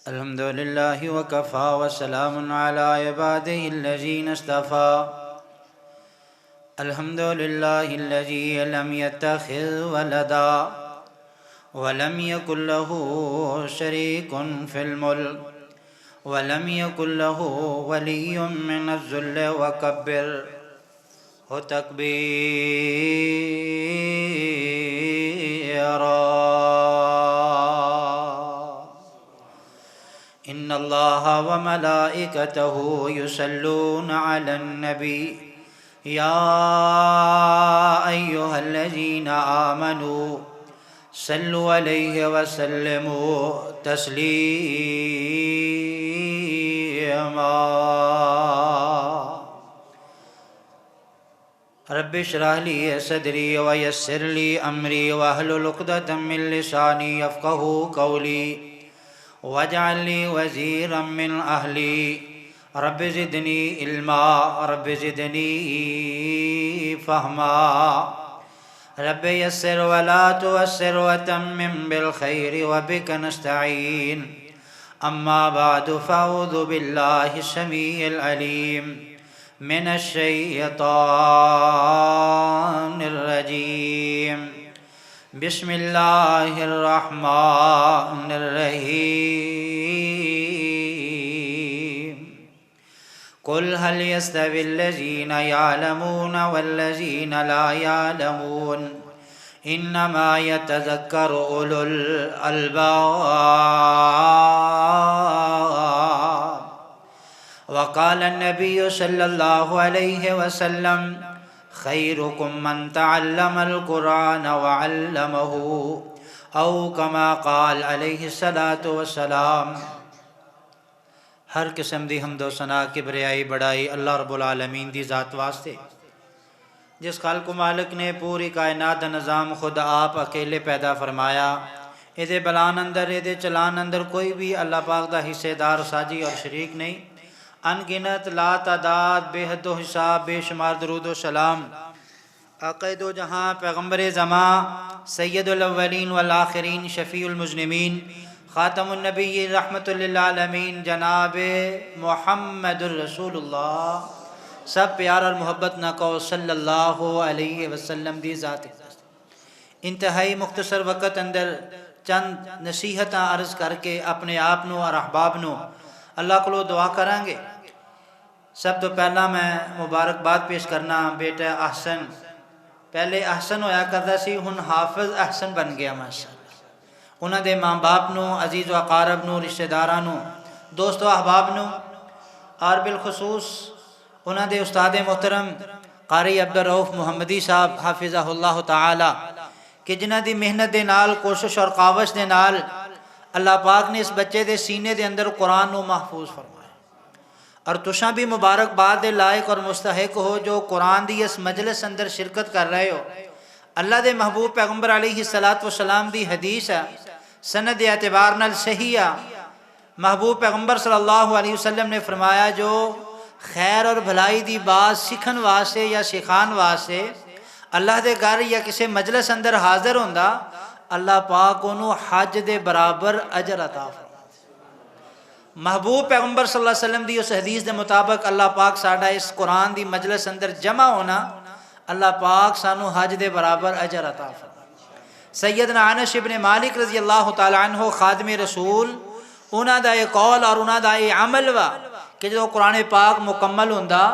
الحمد لله وكفى وسلام على عباده الذين اصطفى. الحمد لله الذي لم يتخذ ولدا ولم يكن له شريك في الملك ولم يكن له ولي من الذل وكبره تكبيرا. إن الله وملائكته يصلون على النبي يا أيها الذين آمنوا صلوا عليه وسلموا تسليما. رب اشرح لي صدري ويسر لي أمري واحلل عقدة من لساني يفقهوا قولي واجعل لي وزيرا من أهلي رب زدني علما رب زدني فهما رب يسر ولا تؤسر وتمم بالخير وبك نستعين. أما بعد فأعوذ بالله السميع العليم من الشيطان الرجيم. بسم الله الرحمن الرحيم. قل هل يستوي الذين يعلمون والذين لا يعلمون إنما يتذكر أولو الألباب. وقال النبي صلى الله عليه وسلم خيركم من تعلم القرآن وعلمه او كما قال علیہ الصلاۃ والسلام. ہر قسم دی حمد و ثنا کبریائی بڑائی اللہ رب العالمین دی ذات واسطے جس خالق و مالک نے پوری کائنات دا نظام خود آپ اکیلے پیدا فرمایا. ایدے بلان اندر ایدے چلان اندر کوئی بھی اللہ پاک دا حصے دار ساجی اور شریک نہیں. ان گنت لا تعداد بے حد و حساب بے شمار درود و سلام آقا دو جہاں پیغمبر زمان سید الاولین والآخرین شفیع المذنبین خاتم النبی رحمت للعالمین جناب محمد الرسول اللہ سب پیار اور محبت نہ کو صلی اللہ علیہ وسلم دی ذات. انتہائی مختصر وقت اندر چند نصیحتاں عرض کر کے اپنے آپ نو اور احباب نو اللہ کو دعا کریں گے. سب تو پہلا میں مبارکباد پیش کرنا بیٹا احسن پہلے احسن ہویا کرتا سی ہن حافظ احسن بن گیا ماشاءاللہ. انہاں دے ماں باپ نو عزیز و اقارب نو رشتہ داراں نو دوست و احباب نو اور بالخصوص انہاں دے استاد محترم قاری عبدالرؤف محمدی صاحب حافظہ اللہ تعالی کہ جنہاں دی محنت دے نال کوشش اور کاوش دے نال اللہ پاک نے اس بچے دے سینے دے اندر قرآن نو محفوظ فرمایا. اور تشاں بھی مبارکباد دے لائق اور مستحق ہو جو قرآن دی اس مجلس اندر شرکت کر رہے ہو. اللہ دے محبوب پیغمبر علیہ السلام دی حدیث ہے سند اعتبار نال صحیح ہے. محبوب پیغمبر صلی اللہ علیہ وسلم نے فرمایا جو خیر اور بھلائی دی بات سکھن واسطے یا سکھان واسطے اللہ دے گھر یا کسی مجلس اندر حاضر ہوندا اللہ پاک انہوں حج دے برابر اجر عطا فرمائے. محبوب پیغمبر صلی اللہ علیہ وسلم دی اس حدیث دے مطابق اللہ پاک ساڈا اس قرآن دی مجلس اندر جمع ہونا اللہ پاک سانو حج دے برابر اجر عطا فرمائے. سیدنا انس ابن مالک رضی اللہ تعالی عنہ خادم رسول انہاں دا یہ قول اور انہاں دا یہ عمل وا کہ جو قرآن پاک مکمل ہوندا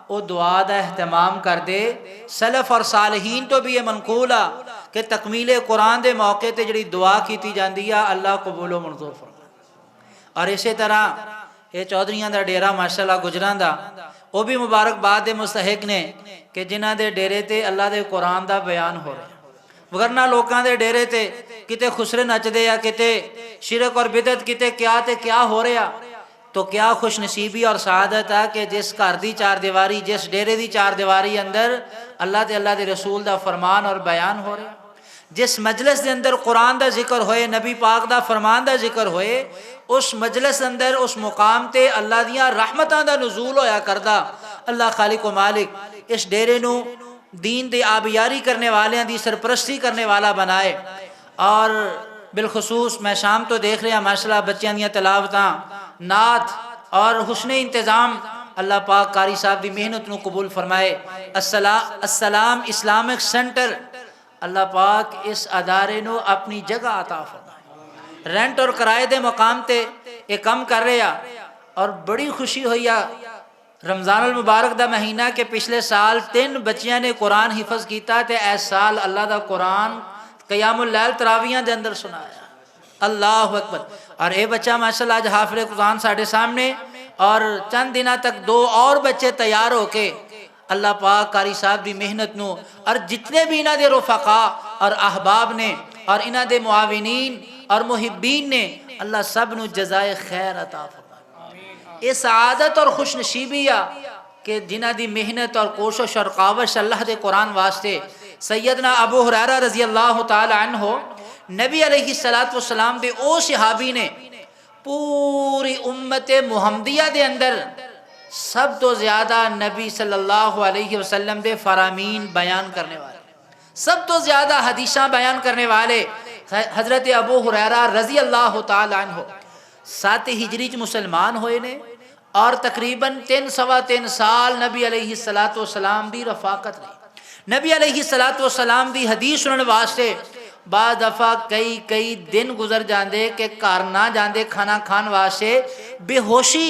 وہ دعا دا اہتمام کر دے. سلف اور صالحین تو بھی یہ منقول ہے کہ تکمیل قرآن دے موقع تے جڑی دعا کیتی جاندی ہے اللہ قبول و منظور فرمائے. اور اسی طرح یہ چودھریاں دا ڈیرا ماشاءاللہ گجراں دا وہ بھی مبارکباد دے مستحق نے کہ جنہاں دے ڈیرے تے اللہ دے قرآن دا بیان ہو رہا ہے. وگرنہ لوکاں دے ڈیرے تے کتے خسرے نچ دے یا کتے شرک اور بدعت کتے کیا تے کیا ہو رہا. تو کیا خوش نصیبی اور سعادت ہے کہ جس گھر دی چار دیواری جس ڈیرے دی چار دیواری اندر اللہ دے رسول دا فرمان اور بیان ہو رہا. جس مجلس دے اندر قرآن دا ذکر ہوئے نبی پاک دا فرمان دا ذکر ہوئے اس مجلس اندر اس مقام تے اللہ دیاں رحمتاں دا نزول ہویا کردہ. اللہ خالق و مالک اس ڈیرے نو دین دے آبیاری کرنے والے دی سرپرستی کرنے والا بنائے اور بالخصوص میں شام تو دیکھ رہا ماشاءاللہ بچیاں دیاں تلاوتاں نعت اور حسن انتظام، اللہ پاک قاری صاحب دی محنت نو قبول فرمائے۔ السلام اسلامک سینٹر، اللہ پاک اس ادارے نو اپنی جگہ عطا فرمائے۔ رینٹ اور کرائے دے مقام تے یہ کم کر رہے ہیں اور بڑی خوشی ہوئی رمضان المبارک دا مہینہ کہ پچھلے سال 3 بچیاں نے قرآن حفظ کیتا تے اس سال اللہ دا قرآن قیام اللیل تراویحاں دے اندر سنایا۔ اللہ اکبر۔ اور اے بچہ ماشاءاللہ آج حافظ قرآن ساڑھے سامنے، اور چند دنہ تک 2 اور بچے تیار ہو کے اللہ پاک قاری صاحب دی محنت نو اور جتنے بھی انہ دے رفقا اور احباب نے اور انہ دے معاونین اور محبین نے، اللہ سب نو جزائے خیر عطا فرمائے۔ یہ سعادت اور خوش نصیبی کہ جنہ دی محنت اور کوشش اور کاوش اللہ دے قرآن واسطے سیدنا ابو ہریرہ رضی اللہ تعالی عنہ نبی علیہ السلام دے او صحابی نے پوری امت محمدیہ دے اندر سب تو زیادہ نبی صلی اللہ علیہ وسلم دے فرامین بیان کرنے والے، سب تو زیادہ حدیثاں بیان کرنے والے حضرت ابو ہریرہ رضی اللہ تعالی عنہ 7 ہجری مسلمان ہوئے نے، اور تقریباً 3 سال نبی علیہ السلام دی رفاقت رہی۔ نبی علیہ السلام دی حدیث سنن واسطے بعض دفعہ کئی دن گزر جاندے کہ گھر نہ جاندے کھانا کھان واسطے، بے ہوشی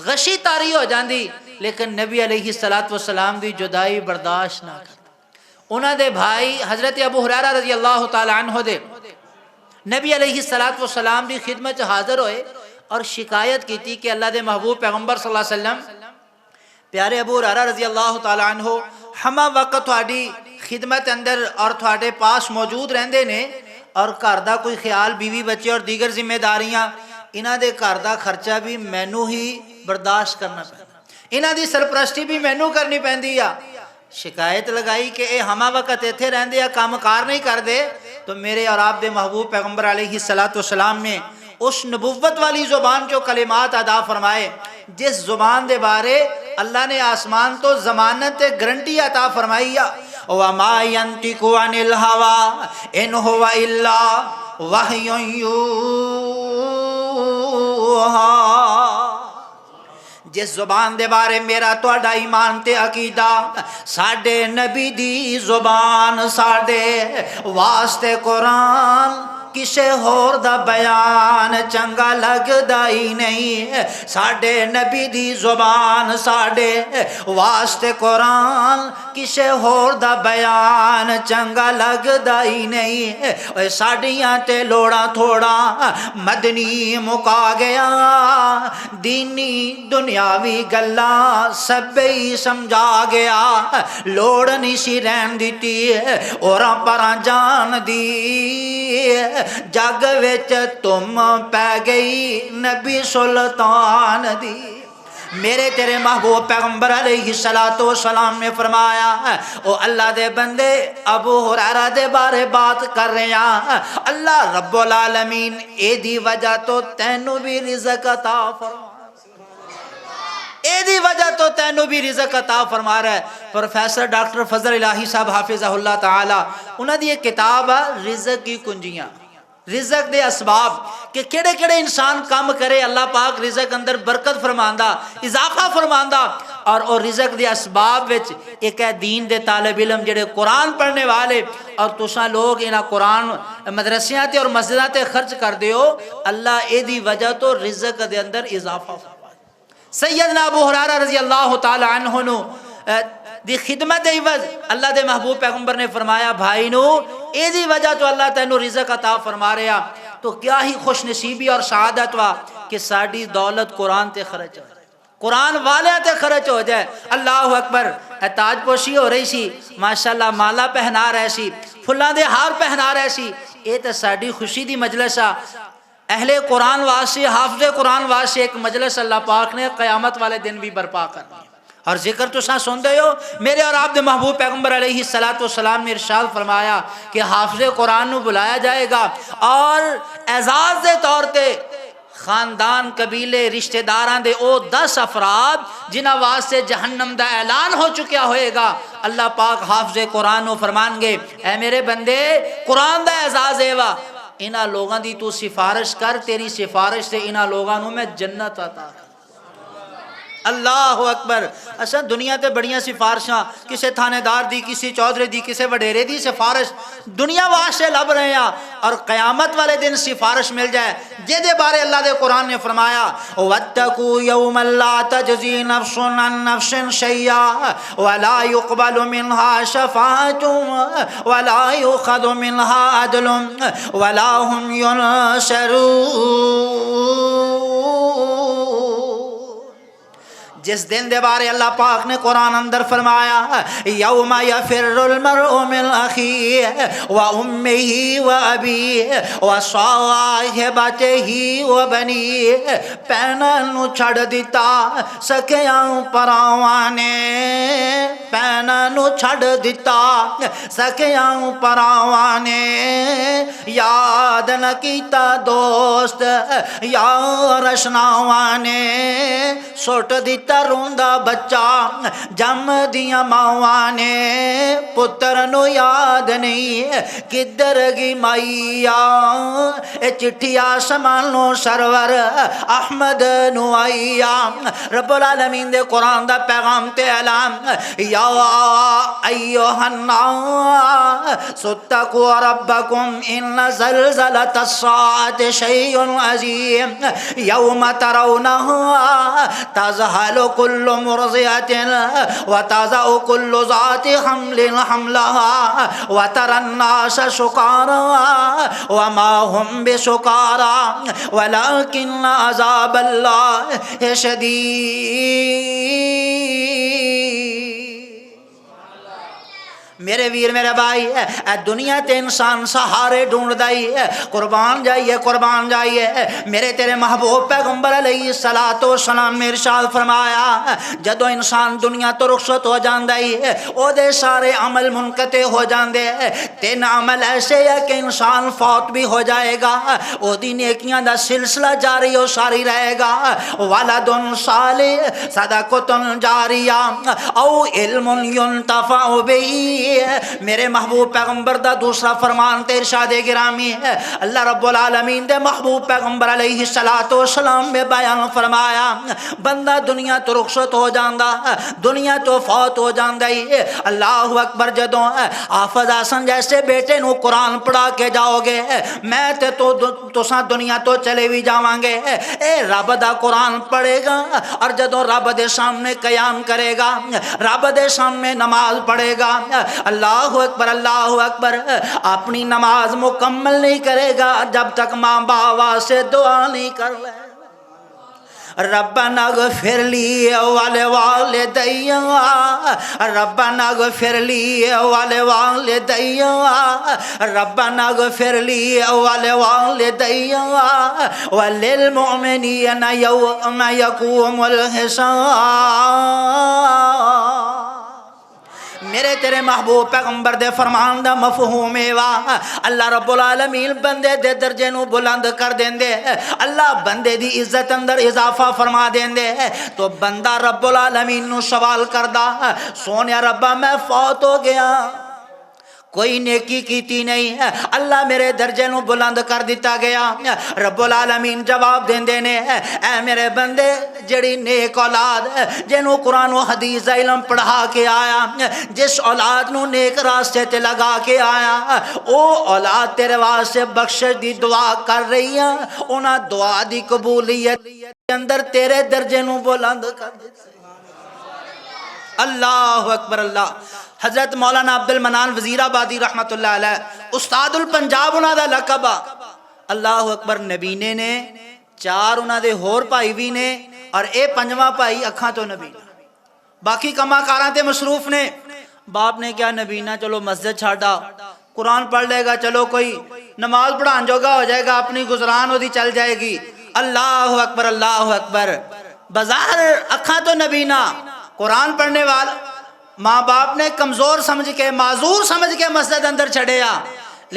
غشی طاری ہو جاندی، لیکن نبی علیہ السلام دی جدائی برداشت نہ کرتا۔ انہاں دے بھائی حضرت ابو ہریرہ رضی اللہ تعالی عنہ دے نبی علیہ السلام دی خدمت حاضر ہوئے اور شکایت کی تھی کہ اللہ دے محبوب پیغمبر صلی اللہ علیہ وسلم پیارے ابو ہریرہ رضی اللہ تعالی عنہ ہمہ وقت تھوڑی خدمت اندر اور تھوڑے پاس موجود رہندے نے، اور گھر دا کوئی خیال بیوی بچے اور دیگر ذمہ داریاں انہاں دے گھر دا خرچہ بھی مینو ہی برداشت کرنا پیندا، انہاں دی سرپرستی بھی مینو کرنی پیندی ہے۔ شکایت لگائی کہ اے ہمہ وقت ایتھے رہندے یا کام کار نہیں کر دے، تو میرے اور آپ دے محبوب پیغمبر علیہ السلام نے اس نبوت والی زبان جو کلمات ادا فرمائے جس زبان دے بارے اللہ نے آسمان تو ضمانت گارنٹی عطا فرمائی ہے، وَمَا يَنْطِقُ عَنِ الْهَوَىٰ إِنْ هُوَ إِلَّا وَحْيٌ يُوحَىٰ۔ جس زبان دے بارے میرا توڑا ایمان تے عقیدہ، ساڑھے نبی دی زبان ساڑھے واسطے قرآن کسے ہور دا بیان چنگا لگ دائی نہیں، ساڑھے نبی دی زبان ساڑھے واسطے قرآن کسے ہور دا بیان چنگا لگ دائی نہیں، ساڑھیاں تے لوڑا تھوڑا مدنی مکا گیا، دینی دنیاوی گلاں سب ہی سمجھا گیا، لوڑ نہیں سی رہن دیتی اوراں پراں جان دی، جگ وچ تم پہ گئی نبی سلطان دی۔ میرے تیرے محبوب پیغمبر علیہ السلام نے فرمایا، او اللہ دے بندے ابو ہریرہ دے بارے بات کر رہے ہیں، اللہ رب العالمین اے دی وجہ تو تینوں بھی رزق عطا فرما، اے دی وجہ تو تینوں بھی رزق عطا فرما رہا ہے۔ پروفیسر ڈاکٹر فضل الہی صاحب حافظہ اللہ تعالی انہاں دی ایک کتاب ہے رزق کی کنجیاں، رزق دے اسباب کہ کیڑے کیڑے انسان کام کرے اللہ پاک رزق اندر برکت فرماندا، اضافہ فرماندا، اور رزق دے اسباب وچ ایک ہے دین دے طالب علم جڑے قرآن پڑھنے والے، اور تساں لوگ انہاں قرآن مدرسیاں تے اور مسجداں تے خرچ کر دیو، اللہ اے دی وجہ تو رزق دے اندر اضافہ فرماندا۔ سیدنا ابو ہریرہ رضی اللہ تعالی عنہ نو دی خدمت عوض اللہ دے محبوب پیغمبر نے فرمایا، بھائی نو اے دی وجہ تو اللہ تینوں رزق عطا فرما رہا، تو کیا ہی خوش نصیبی اور سعادت وا کہ ساڑی دولت قرآن تے خرچ ہو جائے، قرآن والے تے خرچ ہو جائے۔ اللہ اکبر۔ تاج پوشی ہو رہی سی، ماشاءاللہ مالا پہنا رہے سی، پھلاں دے ہار پہنا رہے سی، اے تے ساڑی خوشی دی مجلس آ، اہل قرآن واسطے حافظ قرآن واسطے ایک مجلس اللہ پاک نے قیامت والے دن بھی برپا کرنی۔ اور ذکر تو ساں سن دے ہو، میرے اور آپ دے محبوب پیغمبر علیہ السلام نے ارشاد فرمایا کہ حافظ قرآن نو بلایا جائے گا، اور اعزاز دے طور تے خاندان قبیلے رشتہ داراں دے او 10 افراد جنہاں واسطے جہنم دا اعلان ہو چکیا ہوئے گا، اللہ پاک حافظ قرآن نو فرمان گے، اے میرے بندے قرآن دا اعزاز ہے وا، انہاں لوگاں دی تو سفارش کر، تیری سفارش سے انہاں لوگاں نو میں جنت عطا کر۔ اللہ اکبر۔ اچھا دنیا تے بڑیاں سفارشاں، کسے تھانے دار دی، کسی چودھری دی، کسے وڈیرے دی سفارش دنیا واسطے لب رہے ہیں، اور قیامت والے دن سفارش مل جائے جے دے بارے اللہ دے قرآن نے فرمایا وَاتَّقُوا يَوْمًا لَا تَجْزِي نَفْسٌ عَن نَفْسٍ شَيْئًا وَلَا يُقْبَلُ مِنْهَا شَفَاعَةٌ وَلَا يُؤْخَذُ مِنْهَا عَدْلٌ وَلَا هُمْ يُنصَرُونَ۔ جس دن دے بارے اللہ پاک نے قرآن اندر فرمایا یوم یفر المرء من اخیہ و امہ و ابیہ و صاحبتہ و بنیہ، پینا نو چھڑ دیتا سکیاں پراوانے، پینا نو چھڑ دیتا سکیاں پراوانے، یاد نہ کیتا دوست یار اشناوانے، سوٹ دیتا روندا بچہ جم دیاں ماواں نے، پتر نو یاد نہیں کدھر گی مائیا، اے چٹھی آسمان نو سرور احمد نو آئیا۔ رب العالمین دے قرآن دا پیغام تے اعلان یا ایوہ الناس اتقوا ربکم ان زلزلۃ الساعۃ شیء عظیم یوم ترونہا تذہل كل مرضعة وتضع كل ذات حمل حملها وترى الناس سكارى وما هم بسكارى ولكن عذاب الله شديد۔ میرے ویر میرے بھائی، اے دنیا تے انسان سہارے ڈھونڈ دائی، قربان جائیے قربان جائیے۔ میرے تیرے محبوب پیغمبر علیہ السلام نے ارشاد فرمایا جدو انسان دنیا تو رخصت ہو جاندائی او دے سارے عمل منقطع ہو جاندے، تین عمل ایسے ہے کہ انسان فوت بھی ہو جائے گا، او دی نیکیاں دا سلسلہ جاری و ساری رہے گا، ولد صالح صدقۃ جاریہ او علم ينتفع به۔ میرے محبوب پیغمبر دا دوسرا فرمان تے ارشاد گرامی ہے، اللہ رب العالمین دے محبوب پیغمبر علیہ السلام میں بیان فرمایا بندہ دنیا تو رخصت ہو جاندا، دنیا تو فوت ہو جاندا ہی، اللہ اکبر جدوں حافظ حسن جیسے بیٹے نو قرآن پڑھا کے جاؤ گے میں تے تساں دنیا تو چلے بھی جاواں گے، اے رب دا قرآن پڑھے گا اور جدوں رب دے سامنے قیام کرے گا، رب دے سامنے نماز پڑھے گا، اللہ اکبر اللہ اکبر، اپنی نماز مکمل نہیں کرے گا جب تک ماں باوا سے دعا نہیں کر لے۔ ربنا اغفر لی ولوالدی ربنا اغفر لی ولوالدی ربنا اغفر لی ولوالدی وللمؤمنین یوم یقوم الحساب۔ میرے تیرے محبوب پیغمبر دے فرمان دا مفہوم وا اللہ رب العالمین بندے دے درجے نو بلند کر دیندے، اللہ بندے دی عزت اندر اضافہ فرما دیندے، تو بندہ رب العالمین نو سوال کردا سونیا ربا میں فوت ہو گیا کوئی نیکی کیتی نہیں ہے، اللہ میرے درجے نو بلند کر دیتا گیا، رب العالمین جواب دیندے نے اے میرے بندے جڑی نیک اولاد جنوں قرآن و حدیث علم پڑھا کے آیا، جس اولاد نو نیک راستے تے لگا کے آیا، او اولاد تیرے واسطے بخشش دی دعا کر رہی ہے، انہاں دعا دی قبولیت اندر تیرے درجے نو بلند کر دیتا۔ اللہ اکبر اللہ۔ حضرت مولانا عبد المنان وزیر آبادی رحمت اللہ علیہ استاد الپنجاب انہاں دا لقب، اللہ اکبر، نبینے نے چار انہاں دے ہور بھائی بھی نے اور اے پنجواں بھائی اکھاں تو نبینا، باقی کما کاراں تے مصروف نے۔ باپ نے کیا نبینا چلو مسجد چھاڑا، قرآن پڑھ لے گا، چلو کوئی نماز پڑھان جوگا ہو جائے گا، اپنی گزران ہو دی چل جائے گی۔ اللہ اکبر اللہ اکبر، بازار اکھاں تو نبینا، قرآن پڑھنے والا ماں باپ نے کمزور سمجھ کے معذور سمجھ کے مسجد اندر چھڑیا،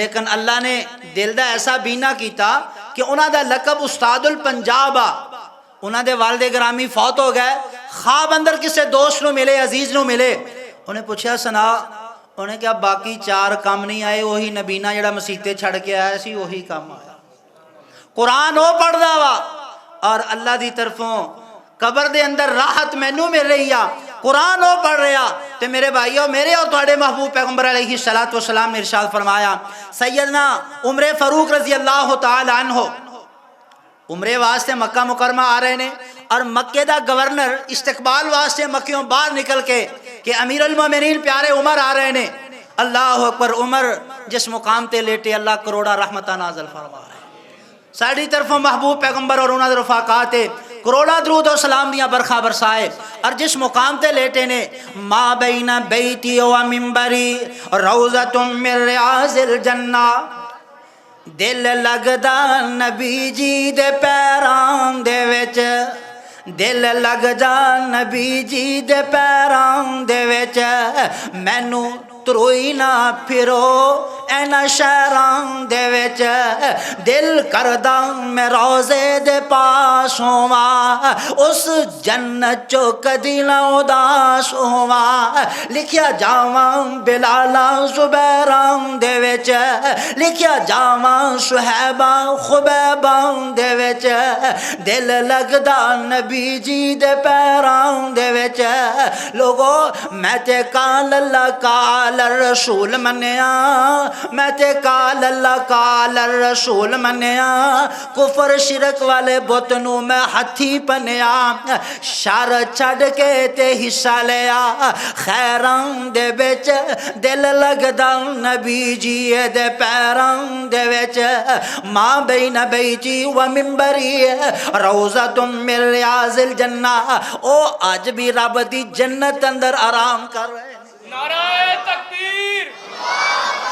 لیکن اللہ نے دل دا ایسا بینا کیتا کہ انہاں دا لقب استاد الپنجاب آ۔ انہاں دے والد گرامی فوت ہو گئے، خواب اندر کسے دوست نو ملے، عزیز نو ملے، انہیں پوچھا سنا انہیں کہا باقی 4 کام نہیں آئے، وہی نبینا جڑا مسیتے چھڑ کے آیا سی وہی کام آیا۔ قرآن وہ پڑھدا وا اور اللہ دی طرفوں قبر دے اندر راحت مینوں مل رہی آ، قرآن وہ پڑھ رہا۔ تے میرے بھائیو، میرے اور تواڈے محبوب پیغمبر علیہ الصلوۃ والسلام نے ارشاد فرمایا، سیدنا عمر فاروق رضی اللہ تعالی عنہ عمرے واسطے مکہ مکرمہ آ رہے نے، اور مکے دا گورنر استقبال واسطے مکیوں باہر نکل کے کہ امیر المومنین پیارے عمر آ رہے نے۔ اللہ اکبر، عمر جس مقام تے لیٹے اللہ کروڑا رحمتہ نازل فرما ہے۔ ساڑی طرفوں محبوب پیغمبر اور انہاں دے رفاقات کروڑا درود و سلام دیاں برکھا برسائے، اور جس مقام تے لیٹے نے، ما بین بیتی و منبری روضۃ من ریاض الجنہ، دل لگدا نبی جی دے پیران دے وچ، دل لگ جا نبی جی دے پیران دے وچ، مینوں تروئی نہ پھرو اینا شہران دے وچ، دل کردہ میں روزے دے پاس ہوا، اس جنت چو کدی نہ اداس ہوا، لکھیا جاواں بلالا زبیران دے وچ، لکھیا جاواں صحیباں خبیبان دے وچ، دل لگدا نبی جی دے پیران دے وچ۔ لوگو میں تے کال اللہ کال الرسول منیا، میں تے کال اللہ کال الرسول منیا، کفر شرک والے بتنوں میں ہتھی پنیا، شر چھڑ کے تے حصہ لیا، خیران دے وچ دل لگدا نبی جی دے پیران دے وچ، ماں بین بیتی و منبری روضۃ من ریاض الجنہ، او آج بھی رب دی جنت اندر آرام کر رہے ہیں۔ نعرہ تکبیر،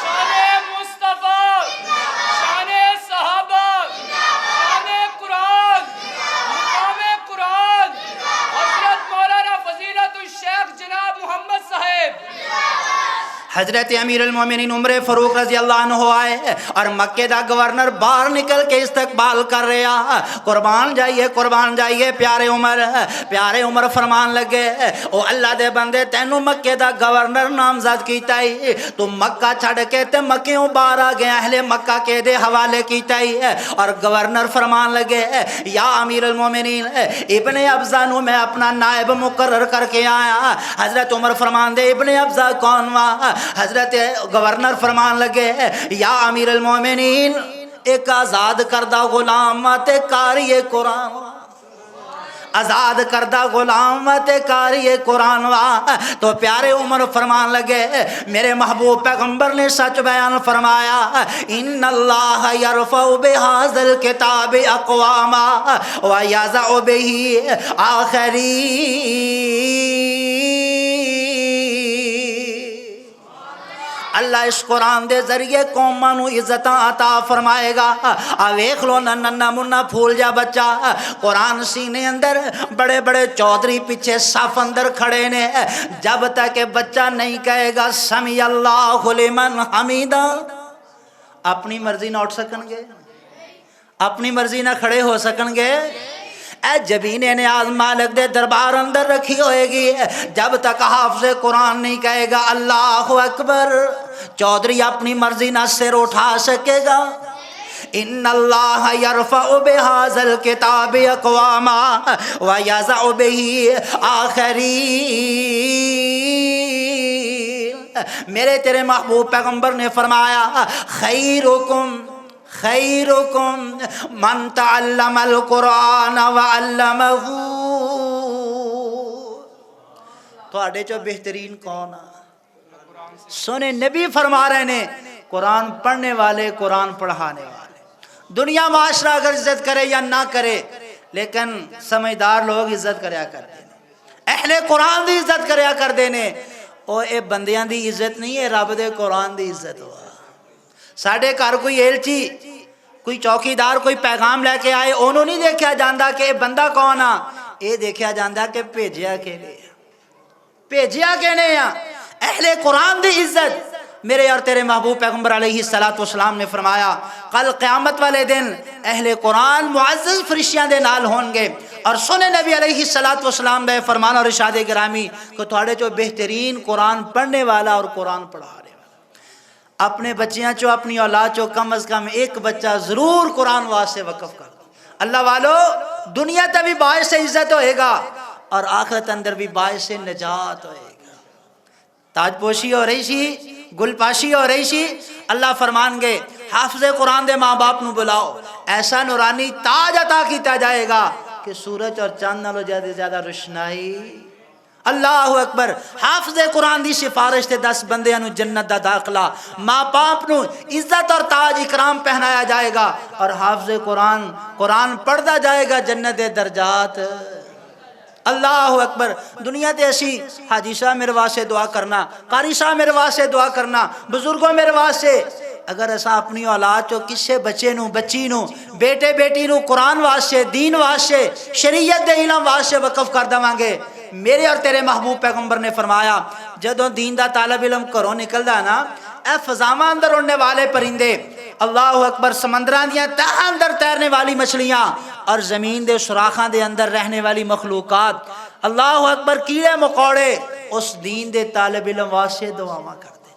شان مصطفیٰ، شان صحابہ، شان قرآن، مقام قرآن، حضرت مولانا فضیلت الشیخ جناب محمد صاحب۔ حضرت امیر المومنین عمر فاروق رضی اللہ عنہ آئے اور مکے دا گورنر باہر نکل کے استقبال کر رہا، قربان جائیے پیارے عمر فرمان لگے، او اللہ دے بندے تینوں مکے دا گورنر نامزد کیتا ہی، تو مکہ چھڑ کے تے مکیوں باہر آ گیا، اہل مکہ کے دے حوالے کیتا ہی، اور گورنر فرمان لگے، یا امیر المومنین ابن ابزہ نو میں اپنا نائب مقرر کر کے آیا۔ حضرت عمر فرمان دے ابن ابزہ کون وا؟ حضرت گورنر فرمان لگے، یا امیر المومنین ایک آزاد کردہ غلام تے قاری قرآن، آزاد کردہ غلام تے قاری قرآن وا۔ تو پیارے عمر فرمان لگے، میرے محبوب پیغمبر نے سچ بیان فرمایا، ان اللہ یرفع بہذا الکتاب اقواما ویضع بہ آخرین۔ اللہ اس قرآن دے ذریعے قوماں نو عزتاں عطا فرمائے گا۔ ویکھ لو ننھا منا پھول جا بچہ، قرآن سینے اندر، بڑے بڑے چودھری پیچھے صف اندر کھڑے نے، جب تک بچہ نہیں کہے گا سمیع اللہ لمن حمیدہ، اپنی مرضی نہ اٹھ سکن گے، اپنی مرضی نہ کھڑے ہو سکن گے۔ اے جبین نیاز مالک دے دربار اندر رکھی ہوئے گی، جب تک حافظ قرآن نہیں کہے گا اللہ اکبر، چودھری اپنی مرضی نہ سر اٹھا سکے گا۔ ان اللہ یرفع بہذا الکتاب اقواما ویضع بہ آخرین۔ میرے تیرے محبوب پیغمبر نے فرمایا، خیرکم من تعلم القرآن وعلمہ، تو آڈے جو بہترین کون ہے؟ سونے نبی فرما رہے نے، قرآن پڑھنے والے، قرآن پڑھانے والے۔ دنیا معاشرہ اگر عزت کرے یا نہ کرے، لیکن سمجھدار لوگ عزت کریا کر دینے، اہل قرآن دی عزت کریا کر دینے۔ او اے بندیاں دی عزت نہیں ہے، رب دے قرآن دی عزت ہوا۔ ساڑھے کار کوئی ایلچی، کوئی چوکیدار کوئی پیغام لے کے آئے، انہوں نہیں دیکھا جاندہ کہ بندہ کون آ، یہ دیکھا جاندہ کہ بھیجیا کے لئے، بھیجیا کے لئے۔ اہل قرآن دی عزت میرے اور تیرے محبوب پیغمبر علیہ الصلوۃ والسلام نے فرمایا کل قیامت والے دن اہل قرآن معزز فرشتیاں دے نال ہون گے اور سنے نبی علیہ الصلوۃ والسلام دے فرمان اور ارشاد گرامی کہ تھوڑے جو بہترین قرآن پڑھنے والا اور قرآن پڑھانے والا اپنے بچیاں چو اپنی اولاد چو کم از کم ایک بچہ ضرور قرآن واسطے وقف کر اللہ والو دنیا تے بھی باعث عزت ہوئے گا اور آخرت اندر بھی باعث نجات ہوئے گا تاج پوشی ہو رہی سی گل پاشی ہو رہی سی اللہ فرمان گے حافظ قرآن دے ماں باپ نو بلاؤ ایسا نورانی تاج عطا کیتا جائے گا کہ سورج اور چاند نالوں زیادہ روشنائی اللہ اکبر حافظ قرآن دی سفارش تے 10 بندیاں نو جنت دا داخلہ ماں باپ نو عزت اور تاج اکرام پہنایا جائے گا اور حافظ قرآن پڑھدا جائے گا جنت دے درجات اللہ اکبر دنیا تے اسی حاجی صاحب میرے واسطے دعا کرنا قاری صاحب میرے واسطے دعا کرنا بزرگوں میرے واسطے اگر ایسا اپنی اولاد چو کسے بچے نو بچی نو بیٹے بیٹی نو قرآن واسطے دین واسطے شریعت دے علم واسطے وقف کر دواں گے میرے اور تیرے محبوب پیغمبر نے فرمایا جدوں دین دا طالب علم گھروں نکلدا نا اے فضاواں اندر اڑنے والے پرندے اللہ اکبر سمندراں دیاں تہہ اندر تیرنے والی مچھلیاں اور زمین دے سوراخاں دے اندر رہنے والی مخلوقات اللہ اکبر کیڑے مکوڑے اس دین دے طالب علم واسطے دعاواں کر دے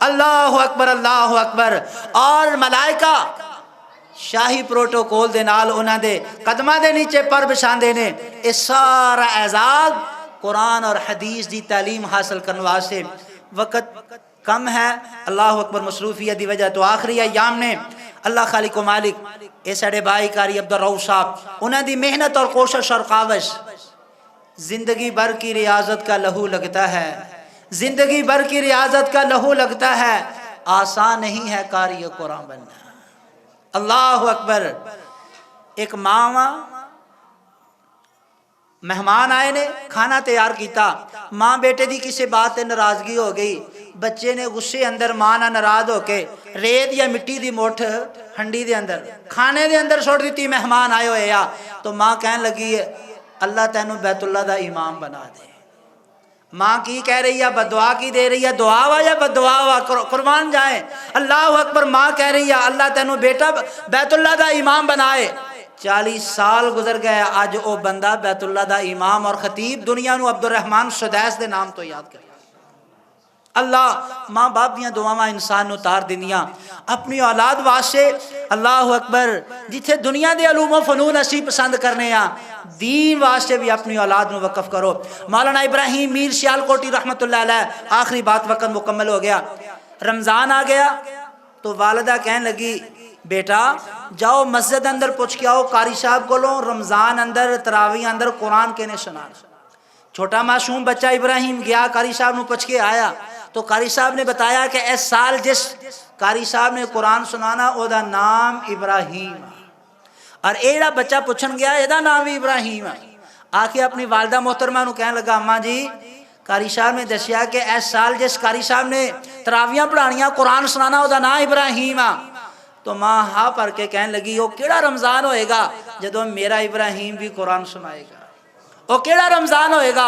اللہ اکبر اور ملائکہ شاہی پروٹوکول دے نال انہاں دے قدماں دے نیچے پر بچھاندے نے اے سارا اعزاز قرآن اور حدیث دی تعلیم حاصل کرنے واسطے وقت کم ہے اللہ اکبر مصروفیت دی وجہ تو آخری ایام نے اللہ خالق و مالک اے ساڑے بھائی کاری عبدالرؤف صاحب انہاں دی محنت اور کوشش اور کاوش زندگی بھر کی ریاضت کا لہو لگتا ہے زندگی بھر کی ریاضت کا لہو لگتا ہے آسان نہیں ہے قاری قرآن بننا اللہ اکبر ایک ماں مہمان آئے نے کھانا تیار کیتا ماں بیٹے دی کسی بات تے ناراضگی ہو گئی بچے نے غصے اندر ماں نہ ناراض ہو کے ریت یا مٹی دی موٹھ ہنڈی دے اندر کھانے دے اندر چھوڑ دیتی مہمان آئے ہوئے یا تو ماں کہنے لگی اللہ تینوں بیت اللہ دا امام بنا دے ماں کی کہہ رہی ہے بدعا کی دے رہی ہے دعا وا یا بدعا وا قربان جائیں اللہ اکبر ماں کہہ رہی ہے اللہ تینوں بیٹا بیت اللہ دا امام بنائے 40 سال گزر گئے آج او بندہ بیت اللہ دا امام اور خطیب دنیا نو عبدالرحمن سدیس دے نام تو یاد کر اللہ ماں باپ دیاں دعاواں انسان نو تار دنیا اپنی اولاد واسطے اللہ اکبر جتھے دنیا دے علوم و فنون اسی پسند کرنے ہاں دین واسطے بھی اپنی اولاد نو وقف کرو مولانا ابراہیم میر سیال کوٹی رحمت اللہ علیہ آخری بات وقت مکمل ہو گیا رمضان آ گیا تو والدہ کہنے لگی بیٹا جاؤ مسجد اندر پوچھ کے آؤ قاری صاحب کو لو رمضان اندر تراویح اندر قرآن کے نے سنا چھوٹا معصوم بچہ ابراہیم گیا قاری صاحب نو پوچھ کے آیا تو قاری صاحب نے بتایا کہ اس سال جس قاری صاحب نے قرآن سنانا او دا نام ابراہیم اور ایڑا بچہ پوچھن گیا اے دا نام بھی ابراہیم آکے اپنی والدہ محترمہ نو کہنے لگا اماں جی قاری صاحب نے دسیا کہ اس سال جس قاری صاحب نے تراویاں پڑھانیاں قرآن سنانا او دا نام ابراہیم تو ماں ہاں پر کے کہنے لگی وہ کیڑا رمضان ہوئے گا جدو میرا ابراہیم بھی قرآن سنائے گا وہ کیڑا رمضان ہوئے گا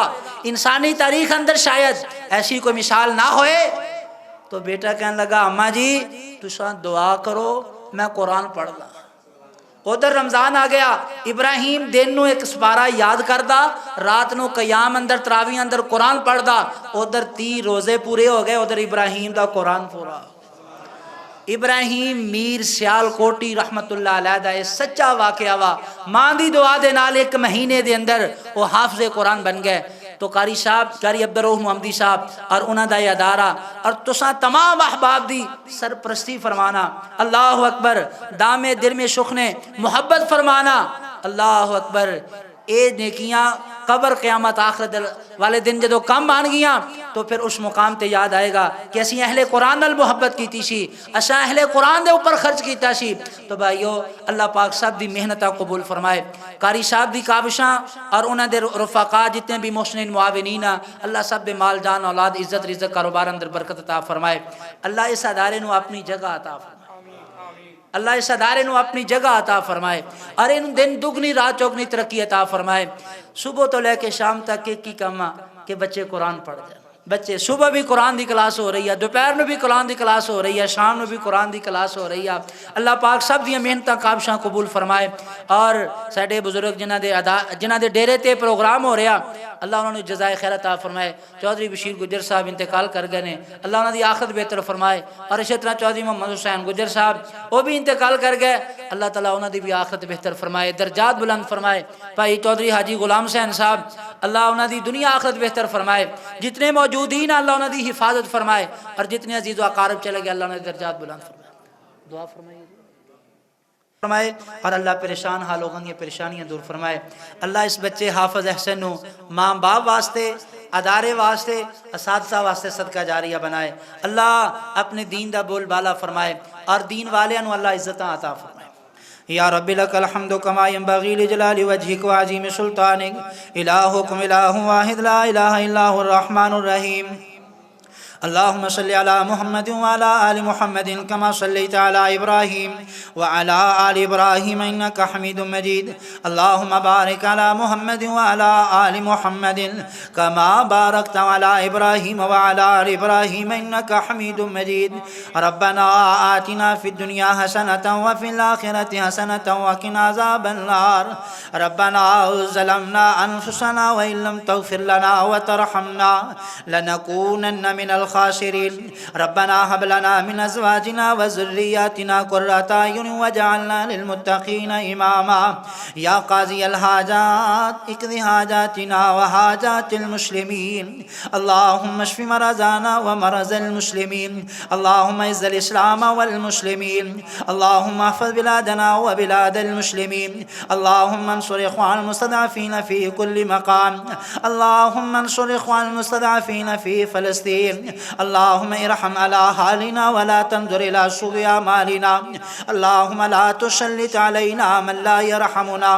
انسانی تاریخ اندر شاید ایسی کوئی مثال نہ ہوئے تو بیٹا کہنے لگا اماں جی تساں دعا کرو میں قرآن پڑھ دا ادھر رمضان آ گیا ابراہیم دن نو ایک سپارہ یاد کردا رات نو قیام اندر تراویح اندر قرآن پڑھ دا ادھر 30 روزے پورے ہو گئے ادھر ابراہیم دا قرآن پورا ابراہیم میر سیال کوٹی رحمت اللہ علیہ دا سچا واقعہ وا ماں دی دعا دے نال 1 مہینے دے اندر وہ حافظ قرآن بن گئے تو قاری صاحب قاری عبدالرؤف محمدی صاحب اور انہاں دا ادارہ اور تساں تمام احباب دی سرپرستی فرمانا اللہ اکبر دام دل میں سخنے محبت فرمانا اللہ اکبر اے نیکیاں قبر قیامت آخرت والے دن جدو کم آن گیاں تو پھر اس مقام تے یاد آئے گا کہ اسی اہل قرآن نال محبت کیتی سی اساں اہل قرآن دے اوپر خرچ کیتا سی تو بھائیو اللہ پاک صاحب دی محنتاں قبول فرمائے قاری صاحب دی کاوشاں اور انہاں دے رفقا جتنے بھی محسنین معاونین اللہ سب دے مال جان اولاد عزت رزق کاروبار اندر برکت عطا فرمائے اللہ اس ادارے نو اپنی جگہ عطا فرمائے اللہ اس ادارے نو اپنی جگہ عطا فرمائے اور ان دن دگنی رات چوگنی ترقی عطا فرمائے صبح تو لے کے شام تک ایک ہی کام کہ بچے قرآن پڑھ جائیں بچے صبح بھی قرآن دی کلاس ہو رہی ہے، دوپہر میں بھی قرآن دی کلاس ہو رہی ہے، شام میں بھی قرآن دی کلاس ہو رہی ہے۔ اللہ پاک سب دیاں محنتاں کابشاں قبول فرمائے۔ اور ساڈے بزرگ جنہاں دے ڈیرے تے پروگرام ہو رہا، اللہ انہوں نے جزائے خیر عطا فرمائے۔ چودھری بشیر گجر صاحب انتقال کر گئے نے، اللہ انہوں دی آخرت بہتر فرمائے۔ اور اسی طرح چودھری محمد حسین گجر صاحب وہ بھی انتقال کر گئے، اللہ تعالیٰ انہوں دی بھی آخرت بہتر فرمائے، درجات بلند فرمائے۔ بھائی چودھری حاجی غلام حسین صاحب، اللہ انہوں دی دنیا آخرت بہتر فرمائے۔ جتنے موجودین اللہ انہوں دی حفاظت فرمائے، اور جتنے عزیز و اقارب چلے گئے اللہ انہوں دی درجات بلند فرمائے۔ دعا فرمائیے فرمائے، اور اللہ پریشان حال لوگوں کی پریشانیاں دور فرمائے۔ اللہ اس بچے حافظ احسن نو ماں باپ واسطے، ادارے واسطے، اساتذہ واسطے صدقہ جاریہ بنائے۔ اللہ اپنے دین دا بول بالا فرمائے، اور دین والے انو اللہ عزتاں عطا فرمائے۔ یا رب لک الحمد کما ینبغی لجلال وجهک وعظیم سلطانک، الہکم الہ واحد لا الہ الا هو الرحمن الرحیم۔ اللهم صل على محمد وعلى آل محمد كما صليت على إبراهيم وعلى آل إبراهيم إنك حميد مجيد. اللهم بارك على محمد وعلى آل محمد كما باركت على إبراهيم وعلى آل إبراهيم إنك حميد مجيد. ربنا آتنا في الدنيا حسنة وفي الآخرة حسنة وقنا عذاب النار. ربنا ظلمنا أنفسنا وإن لم تغفر لنا وترحمنا لنكونن من الخاسرين. ربنا هب لنا من أزواجنا وذرياتنا قرة أعين واجعلنا للمتقين إماما. يا قاضي الحاجات اقض حاجاتنا وحاجات المسلمين. اللهم اشف مرضانا ومرضى المسلمين. اللهم اعز الإسلام والمسلمين. اللهم احفظ بلادنا وبلاد المسلمين. اللهم انصر إخوان المستضعفين في كل مقام. اللهم انصر إخوان المستضعفين في فلسطين. اللهم ارحم على حالنا ولا تنظر إلى سوء أعمالنا. اللهم لا تسلط علينا من لا يرحمنا.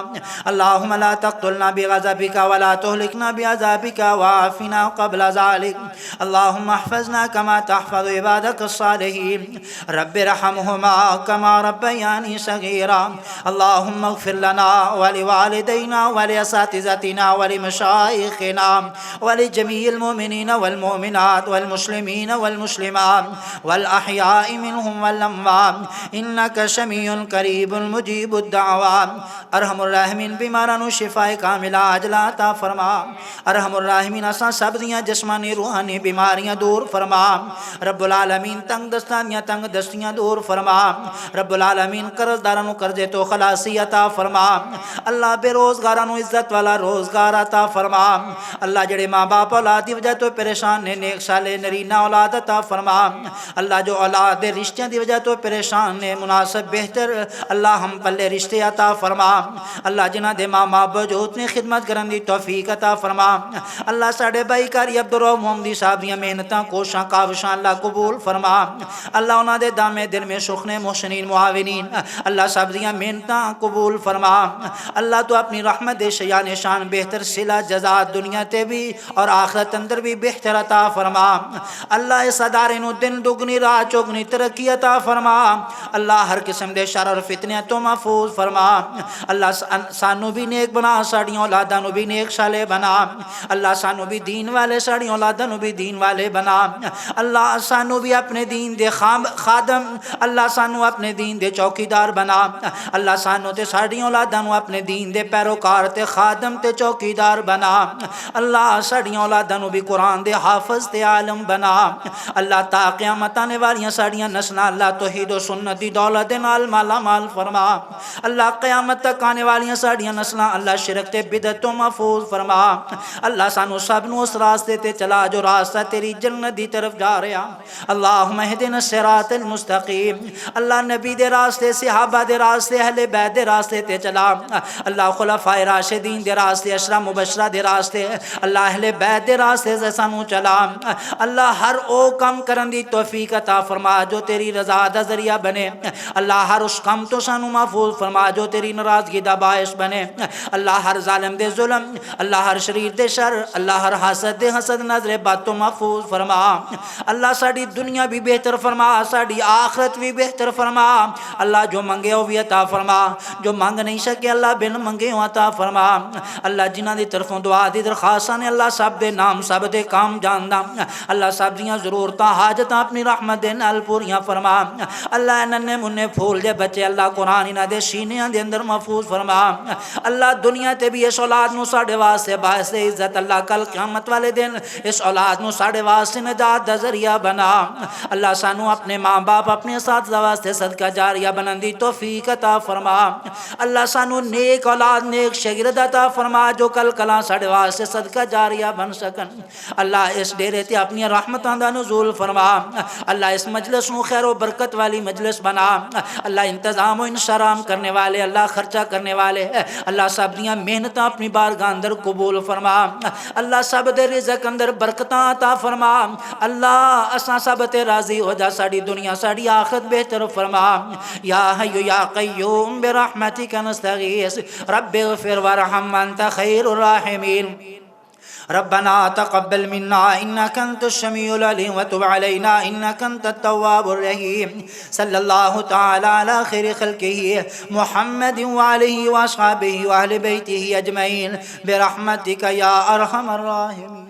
اللهم لا تقتلنا بغضبك ولا تهلكنا بعذابك وعافنا قبل ذلك. اللهم احفظنا كما تحفظ عبادك الصالحين. رب ارحمهما كما ربياني صغيرا. اللهم اغفر لنا ولوالدينا ولأساتذتنا ولمشايخنا ولجميع المؤمنين والمؤمنات والمسلمين والمسلمات والأحياء منهم والأموات إنك سميع قريب مجيب الدعوات. ارحم الراحمین بیماراں نو شفا کاملہ عاجلہ عطا فرما. ارحم الراحمین اساں سب دیاں جسمانی روحانی بیماریاں دور فرما. رب العالمین تنگ دستانیاں تنگ دستیاں دور فرما. رب العالمین قرض داراں نو قرضے تو خلاصی عطا فرما. اللہ بے روزگاراں نو عزت والا روزگار عطا فرما. اللہ جڑے ماں باپ اولاد دی وجہ تو پریشان نے نیک صالح نرینہ اولاد عطا فرما. اللہ جو اولاد دے رشتیاں دی وجہ تو پریشان نے مناسب بہتر اللہ ہم پلے رشتے عطا فرما. اللہ جنہ دے ماں باپ وجود نے خدمت کرن دی توفیق عطا فرما. اللہ ساڈے بھائی کاری عبدالرحیم محمدی صاحب دیاں محنتاں کوشاں کاوشاں اللہ قبول فرما. اللہ انہاں دے دامے دل میں سخنے محسنین معاونین اللہ سب دیاں محنتاں قبول فرما. اللہ تو اپنی رحمت دے شیا نشان بہتر صلہ جزا دنیا تے بھی اور آخرت اندر بھی بہتر عطا فرما. اللہ اس ادارے نو دن دگنی رات چوگنی ترقی عطا فرما. اللہ ہر قسم دے شر اور فتنے تو محفوظ فرما. اللہ سانو بھی نیک بنا، ساڑیوں اولاداں نو بھی نیک صالح بنا. اللہ سانو بھی دین والے، ساڑیوں اولاداں نو بھی دین والے بنا. اللہ سانو بھی اپنے دین دے خادم، اللہ سانو اپنے دین دے چوکیدار بنا. اللہ سانو تے ساڑیوں اولاداں نو اپنے دین دے پیروکار تے خادم تے چوکیدار بنا. اللہ ساڑیوں اولاداں نو بھی قرآن دے حافظ تے عالم بنا. اللہ تا قیامت آنے والیاں ساڑیاں نسلاں اللہ توحید و سنت دی دولت نال مالا مال فرما. اللہ قیامت تک آنے والیاں ساڑیاں نسلاں اللہ شرک تے بدعت تو محفوظ فرما. اللہ سانو سب نو اس راستے تے چلا جو راستہ تیری جنت دی طرف جا رہا. اللہم اہدنا الصراط المستقیم. اللہ نبی دے راستے، صحابہ دے راستے، اہل بیت دے راستے تے چلا. اللہ خلفائے راشدین دے راستے، عشرہ مبشرہ دے راستے، اللہ اہل بیت دے راستے سے سانو چلا. اللہ اللہ ہر او کم کرن دی توفیق عطا فرما جو تیری رضا دا ذریعہ بنے، اللہ ہر اس کم تو سانو محفوظ فرما جو تیری ناراضگی دا باعث بنے، اللہ ہر ظالم دے ظلم، اللہ ہر شریر دے شر، اللہ ہر حاسد دے حسد نظر بد تو محفوظ فرما، اللہ ساڈی دنیا بھی بہتر فرما، ساڈی آخرت بھی بہتر فرما، اللہ جو منگے وہ بھی عطا فرما، جو مانگ نہیں سکے اللہ بن منگے عطا فرما، اللہ جنہ دی طرفوں دعا دی درخواستاں نے اللہ سب دے نام سب دے کام جاندا، اللہ سب دیاں ضرورتاں حاجتاں اپنی رحمت دے نال پوریاں فرما، اللہ ننے منے پھول دے بچے اللہ قرآن انہاں دے سینیاں دے اندر محفوظ فرما، اللہ دنیا تے بھی اس اولاد نو ساڈے واسطے باعث عزت، اللہ کل قیامت والے دن اس اولاد نو ساڈے واسطے نجات دا ذریعہ بنا، اللہ سانو اپنے ماں باپ اپنے اساتذہ واسطے صدقہ جاریہ بنن دی توفیق عطا فرما، اللہ سانو نیک اولاد نیک شاگرد عطا فرما جو کل کلاں ساڈے واسطے صدقہ جاریہ بن سکن، اللہ اس ڈیرے تے اپنی رحمتاں دا نزول فرما، اللہ اس مجلس نو خیر و برکت والی مجلس بنا، اللہ انتظام و انشرام کرنے والے، اللہ خرچہ کرنے والے، اللہ سب دیاں محنتاں اپنی بارگاہ اندر قبول فرما، اللہ سب دے رزق اندر برکتاں عطا فرما، اللہ اساں سب تے راضی ہو جا، ساڈی دنیا ساڈی آخرت بہتر فرما، یا حی یا قیوم برحمتک نستغیث رب اغفر وارحم انت خیر الراحمین، ربنا تقبل منا انك انت السميع العليم وتب علينا انك انت التواب الرحيم، صلى الله تعالى على خير خلقه محمد وعليه واصحابه واهل بيته اجمعين برحمتك يا ارحم الراحمين.